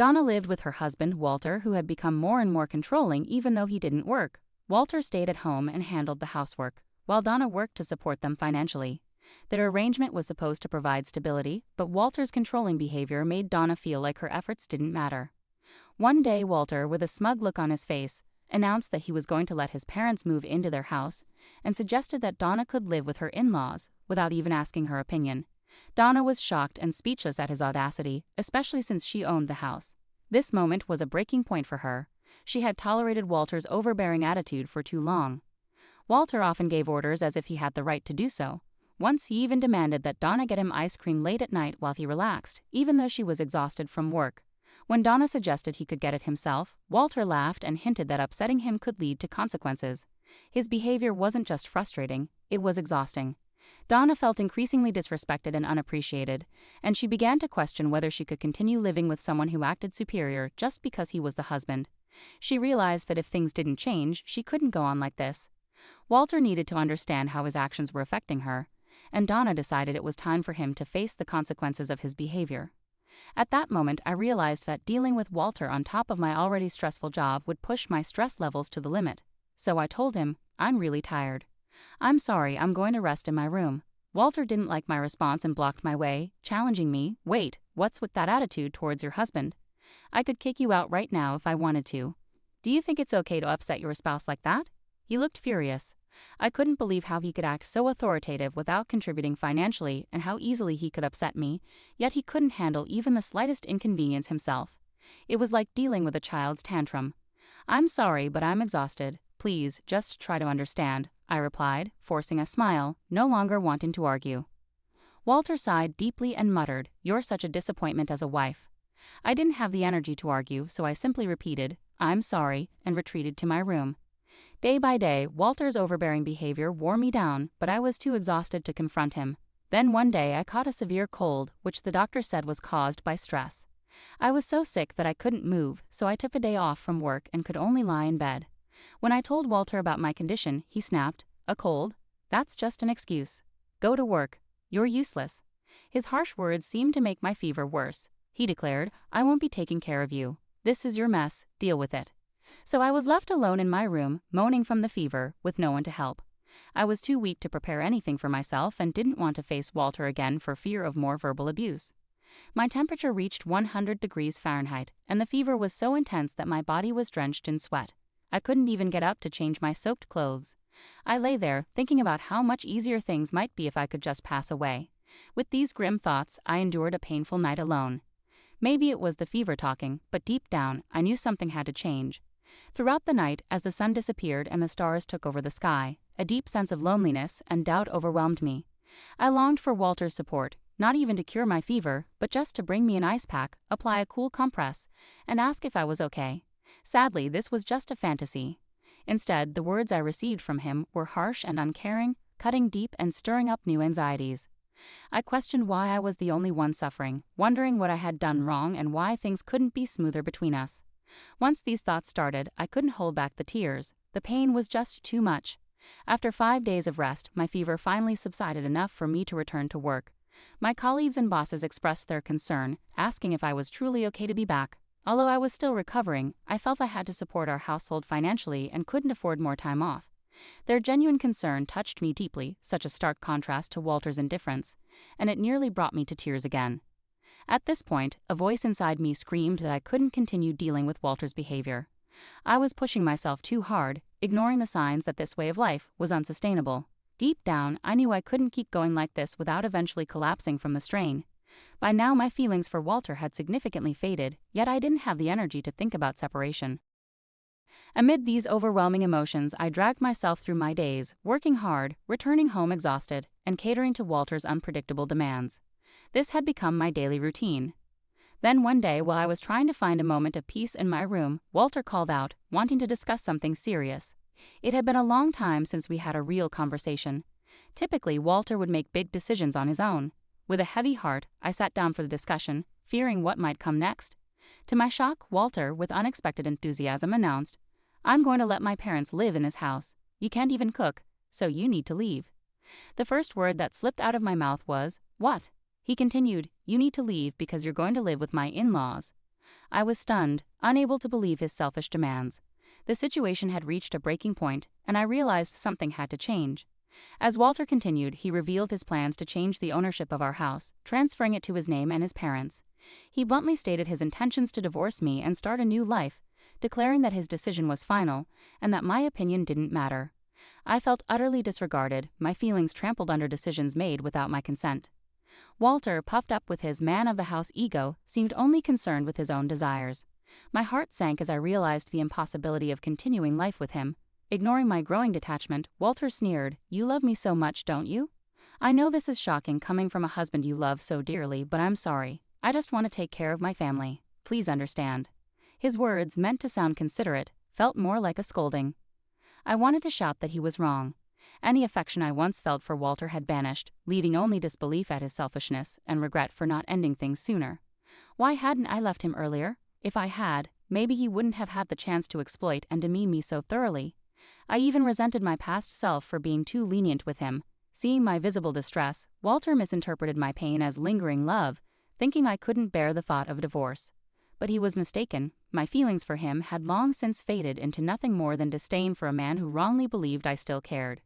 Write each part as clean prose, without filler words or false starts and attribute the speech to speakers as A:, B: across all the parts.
A: Donna lived with her husband, Walter, who had become more and more controlling even though he didn't work. Walter stayed at home and handled the housework, while Donna worked to support them financially. Their arrangement was supposed to provide stability, but Walter's controlling behavior made Donna feel like her efforts didn't matter. One day, Walter, with a smug look on his face, announced that he was going to let his parents move into their house and suggested that Donna could live with her in-laws without even asking her opinion. Donna was shocked and speechless at his audacity, especially since she owned the house. This moment was a breaking point for her. She had tolerated Walter's overbearing attitude for too long. Walter often gave orders as if he had the right to do so. Once he even demanded that Donna get him ice cream late at night while he relaxed, even though she was exhausted from work. When Donna suggested he could get it himself, Walter laughed and hinted that upsetting him could lead to consequences. His behavior wasn't just frustrating, it was exhausting. Donna felt increasingly disrespected and unappreciated, and she began to question whether she could continue living with someone who acted superior just because he was the husband. She realized that if things didn't change, she couldn't go on like this. Walter needed to understand how his actions were affecting her, and Donna decided it was time for him to face the consequences of his behavior. At that moment, I realized that dealing with Walter on top of my already stressful job would push my stress levels to the limit. So I told him, "I'm really tired. I'm sorry, I'm going to rest in my room." Walter didn't like my response and blocked my way, challenging me, "Wait, what's with that attitude towards your husband? I could kick you out right now if I wanted to. Do you think it's okay to upset your spouse like that?" He looked furious. I couldn't believe how he could act so authoritative without contributing financially and how easily he could upset me, yet he couldn't handle even the slightest inconvenience himself. It was like dealing with a child's tantrum. "I'm sorry, but I'm exhausted. Please, just try to understand," I replied, forcing a smile, no longer wanting to argue. Walter sighed deeply and muttered, "You're such a disappointment as a wife." I didn't have the energy to argue, so I simply repeated, "I'm sorry," and retreated to my room. Day by day, Walter's overbearing behavior wore me down, but I was too exhausted to confront him. Then one day I caught a severe cold, which the doctor said was caused by stress. I was so sick that I couldn't move, so I took a day off from work and could only lie in bed. When I told Walter about my condition, he snapped, "A cold? That's just an excuse. Go to work. You're useless." His harsh words seemed to make my fever worse. He declared, "I won't be taking care of you. This is your mess, deal with it." So I was left alone in my room, moaning from the fever, with no one to help. I was too weak to prepare anything for myself and didn't want to face Walter again for fear of more verbal abuse. My temperature reached 100 degrees Fahrenheit, and the fever was so intense that my body was drenched in sweat. I couldn't even get up to change my soaked clothes. I lay there, thinking about how much easier things might be if I could just pass away. With these grim thoughts, I endured a painful night alone. Maybe it was the fever talking, but deep down, I knew something had to change. Throughout the night, as the sun disappeared and the stars took over the sky, a deep sense of loneliness and doubt overwhelmed me. I longed for Walter's support, not even to cure my fever, but just to bring me an ice pack, apply a cool compress, and ask if I was okay. Sadly, this was just a fantasy. Instead, the words I received from him were harsh and uncaring, cutting deep and stirring up new anxieties. I questioned why I was the only one suffering, wondering what I had done wrong and why things couldn't be smoother between us. Once these thoughts started, I couldn't hold back the tears. The pain was just too much. After 5 days of rest, my fever finally subsided enough for me to return to work. My colleagues and bosses expressed their concern, asking if I was truly okay to be back. Although I was still recovering, I felt I had to support our household financially and couldn't afford more time off. Their genuine concern touched me deeply, such a stark contrast to Walter's indifference, and it nearly brought me to tears again. At this point, a voice inside me screamed that I couldn't continue dealing with Walter's behavior. I was pushing myself too hard, ignoring the signs that this way of life was unsustainable. Deep down, I knew I couldn't keep going like this without eventually collapsing from the strain. By now, my feelings for Walter had significantly faded, yet I didn't have the energy to think about separation. Amid these overwhelming emotions, I dragged myself through my days, working hard, returning home exhausted, and catering to Walter's unpredictable demands. This had become my daily routine. Then one day, while I was trying to find a moment of peace in my room, Walter called out, wanting to discuss something serious. It had been a long time since we had a real conversation. Typically, Walter would make big decisions on his own. With a heavy heart, I sat down for the discussion, fearing what might come next. To my shock, Walter, with unexpected enthusiasm, announced, "I'm going to let my parents live in this house. You can't even cook, so you need to leave." The first word that slipped out of my mouth was, "What?" He continued, "You need to leave because you're going to live with my in-laws." I was stunned, unable to believe his selfish demands. The situation had reached a breaking point, and I realized something had to change. As Walter continued, he revealed his plans to change the ownership of our house, transferring it to his name and his parents'. He bluntly stated his intentions to divorce me and start a new life, declaring that his decision was final, and that my opinion didn't matter. I felt utterly disregarded, my feelings trampled under decisions made without my consent. Walter, puffed up with his man-of-the-house ego, seemed only concerned with his own desires. My heart sank as I realized the impossibility of continuing life with him. Ignoring my growing detachment, Walter sneered, "You love me so much, don't you? I know this is shocking coming from a husband you love so dearly, but I'm sorry. I just want to take care of my family. Please understand." His words, meant to sound considerate, felt more like a scolding. I wanted to shout that he was wrong. Any affection I once felt for Walter had vanished, leaving only disbelief at his selfishness and regret for not ending things sooner. Why hadn't I left him earlier? If I had, maybe he wouldn't have had the chance to exploit and demean me so thoroughly. I even resented my past self for being too lenient with him. Seeing my visible distress, Walter misinterpreted my pain as lingering love, thinking I couldn't bear the thought of a divorce. But he was mistaken. My feelings for him had long since faded into nothing more than disdain for a man who wrongly believed I still cared.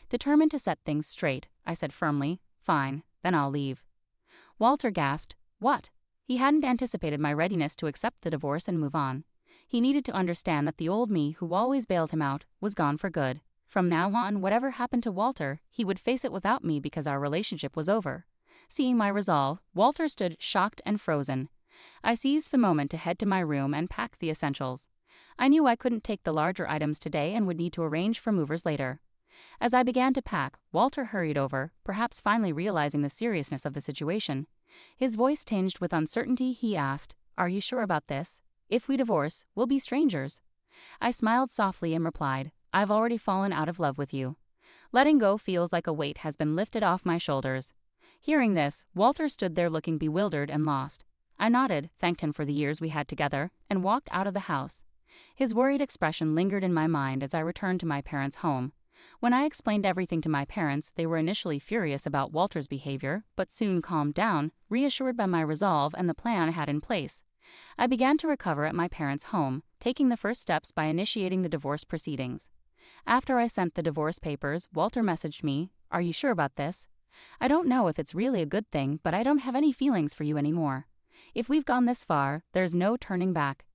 A: Determined to set things straight, I said firmly, "Fine, then I'll leave." Walter gasped, "What?" He hadn't anticipated my readiness to accept the divorce and move on. He needed to understand that the old me who always bailed him out was gone for good. From now on, whatever happened to Walter, he would face it without me because our relationship was over. Seeing my resolve, Walter stood shocked and frozen. I seized the moment to head to my room and pack the essentials. I knew I couldn't take the larger items today and would need to arrange for movers later. As I began to pack, Walter hurried over, perhaps finally realizing the seriousness of the situation. His voice tinged with uncertainty, he asked, "Are you sure about this? If we divorce, we'll be strangers." I smiled softly and replied, "I've already fallen out of love with you. Letting go feels like a weight has been lifted off my shoulders." Hearing this, Walter stood there looking bewildered and lost. I nodded, thanked him for the years we had together, and walked out of the house. His worried expression lingered in my mind as I returned to my parents' home. When I explained everything to my parents, they were initially furious about Walter's behavior, but soon calmed down, reassured by my resolve and the plan I had in place. I began to recover at my parents' home, taking the first steps by initiating the divorce proceedings. After I sent the divorce papers, Walter messaged me, "Are you sure about this? I don't know if it's really a good thing, but I don't have any feelings for you anymore. If we've gone this far, there's no turning back."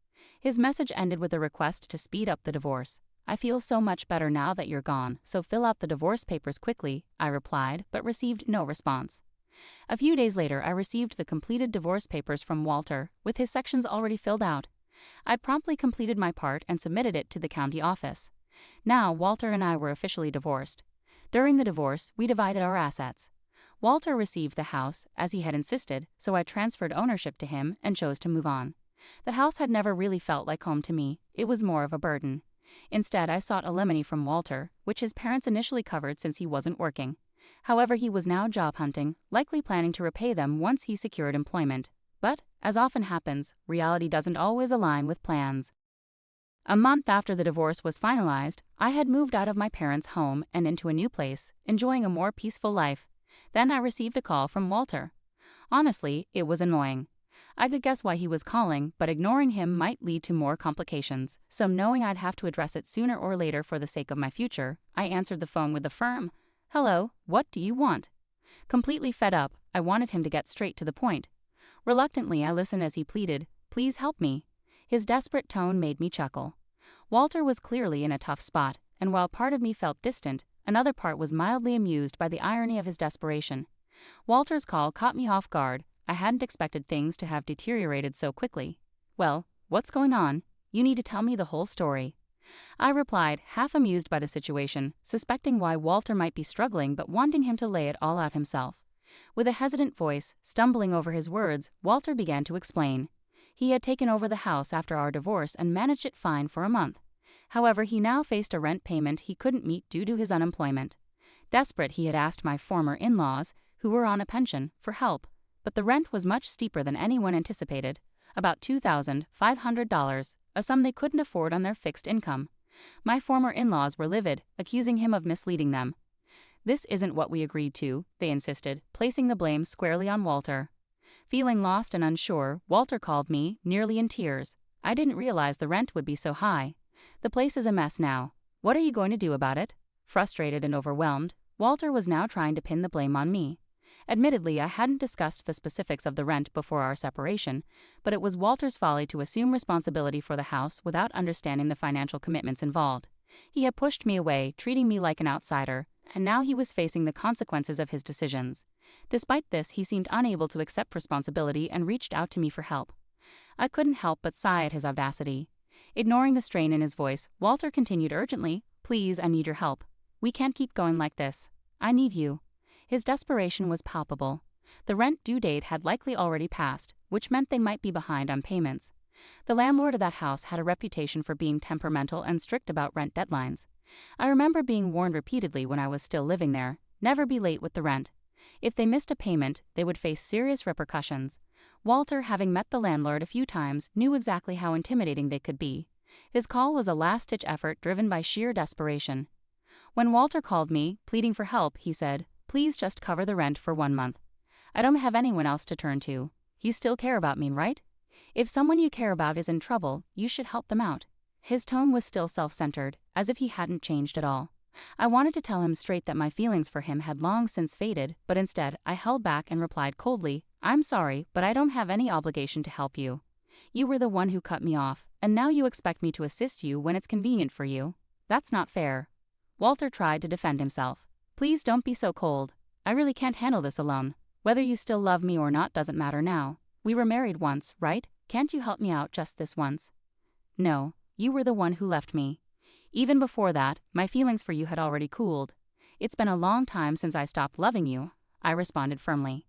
A: His message ended with a request to speed up the divorce. "I feel so much better now that you're gone, so fill out the divorce papers quickly," I replied, but received no response. A few days later, I received the completed divorce papers from Walter, with his sections already filled out. I promptly completed my part and submitted it to the county office. Now, Walter and I were officially divorced. During the divorce, we divided our assets. Walter received the house, as he had insisted, so I transferred ownership to him and chose to move on. The house had never really felt like home to me. It was more of a burden. Instead, I sought alimony from Walter, which his parents initially covered since he wasn't working. However, he was now job hunting, likely planning to repay them once he secured employment. But, as often happens, reality doesn't always align with plans. A month after the divorce was finalized, I had moved out of my parents' home and into a new place, enjoying a more peaceful life. Then I received a call from Walter. Honestly, it was annoying. I could guess why he was calling, but ignoring him might lead to more complications, so knowing I'd have to address it sooner or later for the sake of my future, I answered the phone with a firm, "Hello, what do you want?" Completely fed up, I wanted him to get straight to the point. Reluctantly, I listened as he pleaded, "Please help me." His desperate tone made me chuckle. Walter was clearly in a tough spot, and while part of me felt distant, another part was mildly amused by the irony of his desperation. Walter's call caught me off guard. I hadn't expected things to have deteriorated so quickly. "Well, what's going on? You need to tell me the whole story." I replied, half amused by the situation, suspecting why Walter might be struggling but wanting him to lay it all out himself. With a hesitant voice, stumbling over his words, Walter began to explain. He had taken over the house after our divorce and managed it fine for a month. However, he now faced a rent payment he couldn't meet due to his unemployment. Desperate, he had asked my former in-laws, who were on a pension, for help. But the rent was much steeper than anyone anticipated, about $2,500, a sum they couldn't afford on their fixed income. My former in-laws were livid, accusing him of misleading them. "This isn't what we agreed to," they insisted, placing the blame squarely on Walter. Feeling lost and unsure, Walter called me, nearly in tears. I didn't realize the rent would be so high. The place is a mess now. What are you going to do about it? Frustrated and overwhelmed, Walter was now trying to pin the blame on me. Admittedly, I hadn't discussed the specifics of the rent before our separation, but it was Walter's folly to assume responsibility for the house without understanding the financial commitments involved. He had pushed me away, treating me like an outsider, and now he was facing the consequences of his decisions. Despite this, he seemed unable to accept responsibility and reached out to me for help. I couldn't help but sigh at his audacity. Ignoring the strain in his voice, Walter continued urgently, "Please, I need your help. We can't keep going like this. I need you." His desperation was palpable. The rent due date had likely already passed, which meant they might be behind on payments. The landlord of that house had a reputation for being temperamental and strict about rent deadlines. I remember being warned repeatedly when I was still living there, never be late with the rent. If they missed a payment, they would face serious repercussions. Walter, having met the landlord a few times, knew exactly how intimidating they could be. His call was a last-ditch effort driven by sheer desperation. When Walter called me, pleading for help, he said, "Please just cover the rent for 1 month. I don't have anyone else to turn to. You still care about me, right? If someone you care about is in trouble, you should help them out." His tone was still self-centered, as if he hadn't changed at all. I wanted to tell him straight that my feelings for him had long since faded, but instead, I held back and replied coldly, "I'm sorry, but I don't have any obligation to help you. You were the one who cut me off, and now you expect me to assist you when it's convenient for you. That's not fair." Walter tried to defend himself. "Please don't be so cold. I really can't handle this alone. Whether you still love me or not doesn't matter now. We were married once, right? Can't you help me out just this once?" "No, you were the one who left me. Even before that, my feelings for you had already cooled. It's been a long time since I stopped loving you," I responded firmly.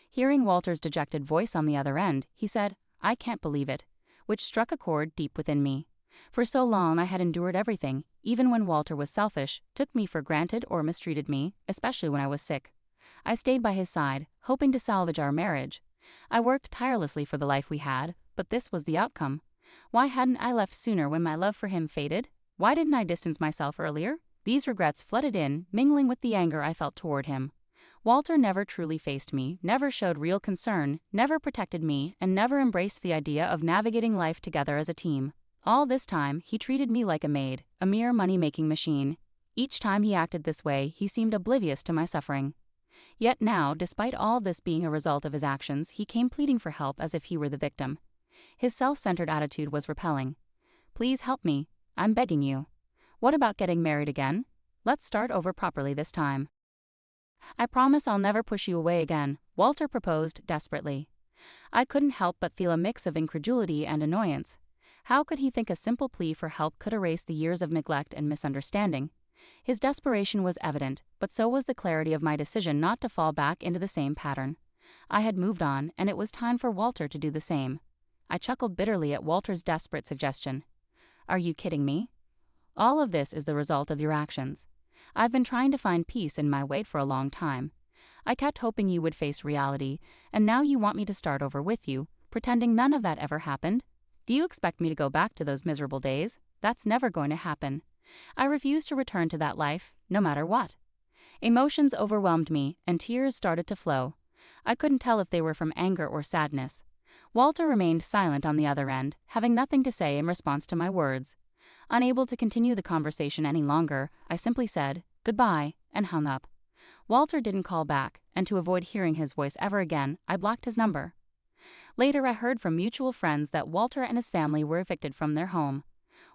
A: Hearing Walter's dejected voice on the other end, he said, "I can't believe it," which struck a chord deep within me. For so long I had endured everything, even when Walter was selfish, took me for granted or mistreated me, especially when I was sick. I stayed by his side, hoping to salvage our marriage. I worked tirelessly for the life we had, but this was the outcome. Why hadn't I left sooner when my love for him faded? Why didn't I distance myself earlier? These regrets flooded in, mingling with the anger I felt toward him. Walter never truly faced me, never showed real concern, never protected me, and never embraced the idea of navigating life together as a team. All this time, he treated me like a maid, a mere money-making machine. Each time he acted this way, he seemed oblivious to my suffering. Yet now, despite all this being a result of his actions, he came pleading for help as if he were the victim. His self-centered attitude was repelling. "Please help me. I'm begging you. What about getting married again? Let's start over properly this time." "I promise I'll never push you away again," Walter proposed desperately. I couldn't help but feel a mix of incredulity and annoyance. How could he think a simple plea for help could erase the years of neglect and misunderstanding? His desperation was evident, but so was the clarity of my decision not to fall back into the same pattern. I had moved on, and it was time for Walter to do the same. I chuckled bitterly at Walter's desperate suggestion. "Are you kidding me? All of this is the result of your actions. I've been trying to find peace in my way for a long time. I kept hoping you would face reality, and now you want me to start over with you, pretending none of that ever happened? Do you expect me to go back to those miserable days? That's never going to happen. I refuse to return to that life, no matter what." Emotions overwhelmed me, and tears started to flow. I couldn't tell if they were from anger or sadness. Walter remained silent on the other end, having nothing to say in response to my words. Unable to continue the conversation any longer, I simply said, "Goodbye," and hung up. Walter didn't call back, and to avoid hearing his voice ever again, I blocked his number. Later, I heard from mutual friends that Walter and his family were evicted from their home.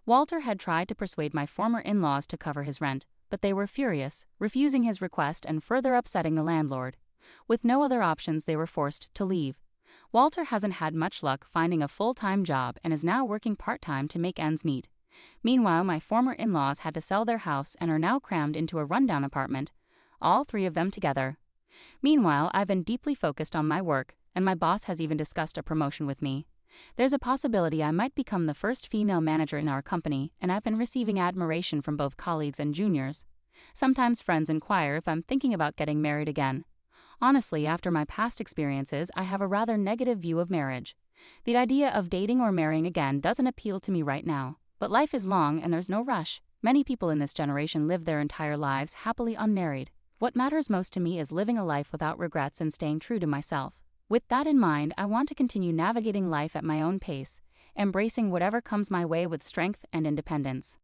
A: Walter had tried to persuade my former in-laws to cover his rent, but they were furious, refusing his request and further upsetting the landlord. With no other options, they were forced to leave. Walter hasn't had much luck finding a full-time job and is now working part-time to make ends meet. Meanwhile, my former in-laws had to sell their house and are now crammed into a rundown apartment, all three of them together. Meanwhile, I've been deeply focused on my work, and my boss has even discussed a promotion with me. There's a possibility I might become the first female manager in our company, and I've been receiving admiration from both colleagues and juniors. Sometimes friends inquire if I'm thinking about getting married again. Honestly, after my past experiences, I have a rather negative view of marriage. The idea of dating or marrying again doesn't appeal to me right now, but life is long and there's no rush. Many people in this generation live their entire lives happily unmarried. What matters most to me is living a life without regrets and staying true to myself. With that in mind, I want to continue navigating life at my own pace, embracing whatever comes my way with strength and independence.